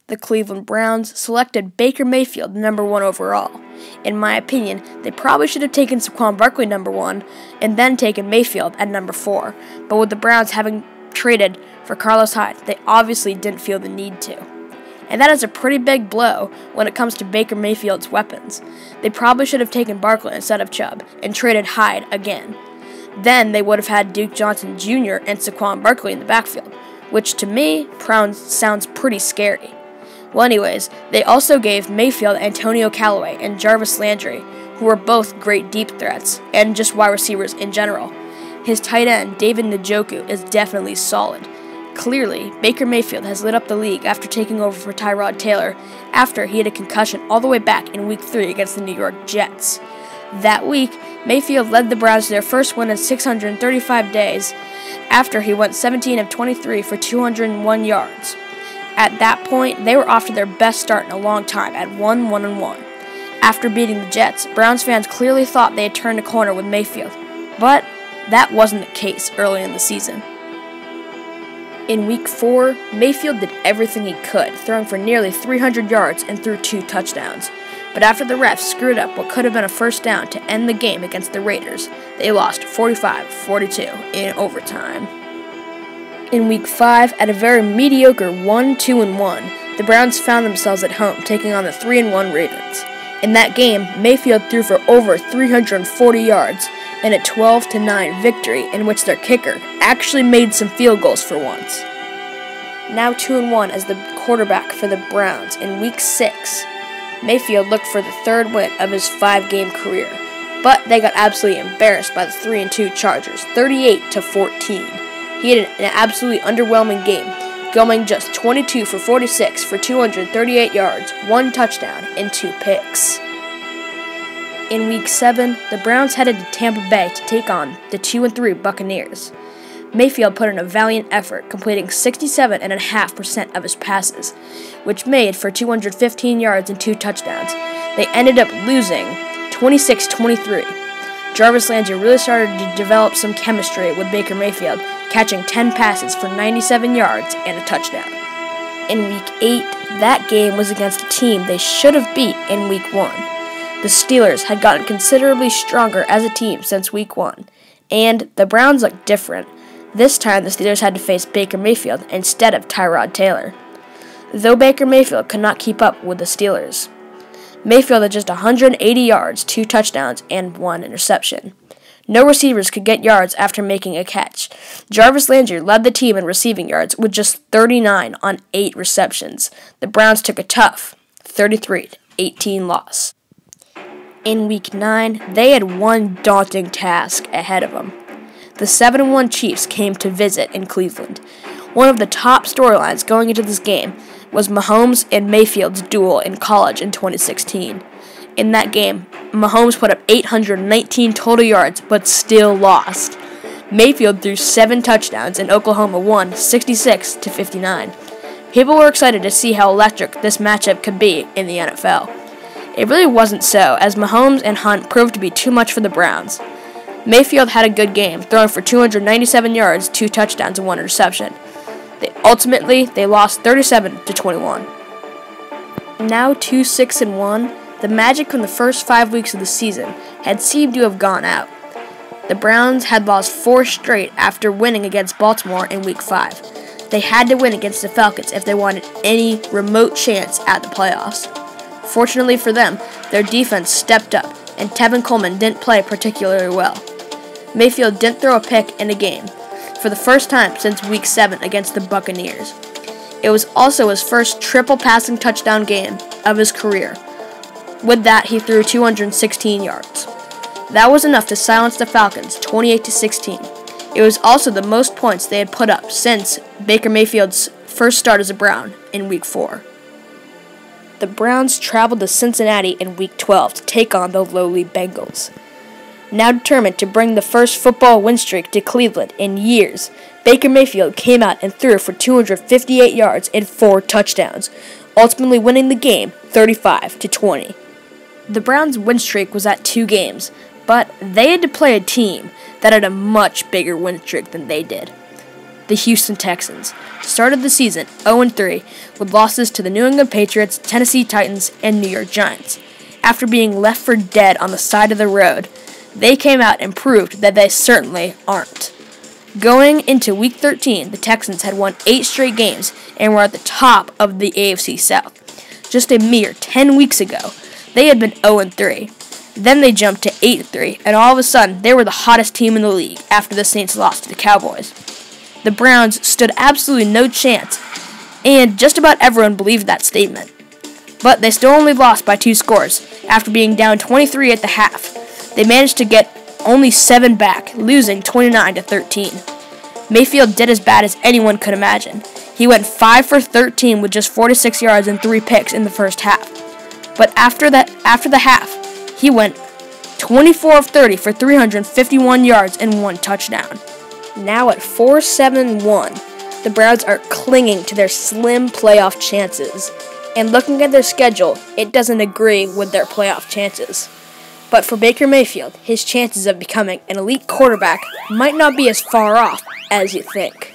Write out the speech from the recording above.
the Cleveland Browns selected Baker Mayfield number 1 overall. In my opinion, they probably should have taken Saquon Barkley number 1 and then taken Mayfield at number 4, but with the Browns having traded for Carlos Hyde, they obviously didn't feel the need to. And that is a pretty big blow when it comes to Baker Mayfield's weapons. They probably should have taken Barkley instead of Chubb and traded Hyde again. Then they would have had Duke Johnson Jr. and Saquon Barkley in the backfield, which to me sounds pretty scary. Well, anyways, they also gave Mayfield Antonio Callaway and Jarvis Landry, who were both great deep threats and just wide receivers in general. His tight end, David Njoku, is definitely solid. Clearly, Baker Mayfield has lit up the league after taking over for Tyrod Taylor after he had a concussion all the way back in Week 3 against the New York Jets. That week, Mayfield led the Browns to their first win in 635 days after he went 17 of 23 for 201 yards. At that point, they were off to their best start in a long time at 1-1-1. After beating the Jets, Browns fans clearly thought they had turned a corner with Mayfield, but that wasn't the case early in the season. In Week 4, Mayfield did everything he could, throwing for nearly 300 yards and threw 2 touchdowns. But after the refs screwed up what could have been a first down to end the game against the Raiders, they lost 45-42 in overtime. In Week 5, at a very mediocre 1-2-1, the Browns found themselves at home taking on the 3-1 Ravens. In that game, Mayfield threw for over 340 yards in a 12-9 victory in which their kicker actually made some field goals for once. Now 2-1 as the quarterback for the Browns in Week 6, Mayfield looked for the 3rd win of his 5-game career, but they got absolutely embarrassed by the 3-2 Chargers, 38-14. He had an absolutely underwhelming game, going just 22 for 46 for 238 yards, 1 touchdown, and 2 picks. In Week 7, the Browns headed to Tampa Bay to take on the 2-3 Buccaneers. Mayfield put in a valiant effort, completing 67.5% of his passes, which made for 215 yards and 2 touchdowns. They ended up losing 26-23. Jarvis Landry really started to develop some chemistry with Baker Mayfield, catching 10 passes for 97 yards and a touchdown. In Week 8, that game was against a team they should have beat in Week 1. The Steelers had gotten considerably stronger as a team since Week 1, and the Browns looked different. This time, the Steelers had to face Baker Mayfield instead of Tyrod Taylor, though Baker Mayfield could not keep up with the Steelers. Mayfield had just 180 yards, 2 touchdowns, and 1 interception. No receivers could get yards after making a catch. Jarvis Landry led the team in receiving yards with just 39 on 8 receptions. The Browns took a tough 33-18 loss. In Week 9, they had one daunting task ahead of them. The 7-1 Chiefs came to visit in Cleveland. One of the top storylines going into this game was Mahomes and Mayfield's duel in college in 2016. In that game, Mahomes put up 819 total yards, but still lost. Mayfield threw 7 touchdowns, and Oklahoma won 66-59. People were excited to see how electric this matchup could be in the NFL. It really wasn't so, as Mahomes and Hunt proved to be too much for the Browns. Mayfield had a good game, throwing for 297 yards, 2 touchdowns, and 1 interception. Ultimately, they lost 37-21. Now 2-6-1, the magic from the first 5 weeks of the season had seemed to have gone out. The Browns had lost 4 straight after winning against Baltimore in Week 5. They had to win against the Falcons if they wanted any remote chance at the playoffs. Fortunately for them, their defense stepped up, and Tevin Coleman didn't play particularly well. Mayfield didn't throw a pick in a game, for the first time since Week 7 against the Buccaneers. It was also his first triple passing touchdown game of his career. With that, he threw 216 yards. That was enough to silence the Falcons 28-16. It was also the most points they had put up since Baker Mayfield's first start as a Brown in Week 4. The Browns traveled to Cincinnati in Week 12 to take on the lowly Bengals. Now determined to bring the first football win streak to Cleveland in years, Baker Mayfield came out and threw for 258 yards and 4 touchdowns, ultimately winning the game 35-20. The Browns' win streak was at 2 games, but they had to play a team that had a much bigger win streak than they did. the Houston Texans started the season 0-3 with losses to the New England Patriots, Tennessee Titans, and New York Giants. After being left for dead on the side of the road, they came out and proved that they certainly aren't. Going into Week 13, the Texans had won 8 straight games and were at the top of the AFC South. Just a mere 10 weeks ago, they had been 0-3. Then they jumped to 8-3, and all of a sudden, they were the hottest team in the league after the Saints lost to the Cowboys. The Browns stood absolutely no chance, and just about everyone believed that statement. But they still only lost by 2 scores. After being down 23 at the half, they managed to get only 7 back, losing 29-13. Mayfield did as bad as anyone could imagine. He went 5 for 13 with just 46 yards and 3 picks in the first half. But after the half, he went 24 of 30 for 351 yards and 1 touchdown. Now at 4-7-1, the Browns are clinging to their slim playoff chances. And looking at their schedule, it doesn't agree with their playoff chances. But for Baker Mayfield, his chances of becoming an elite quarterback might not be as far off as you think.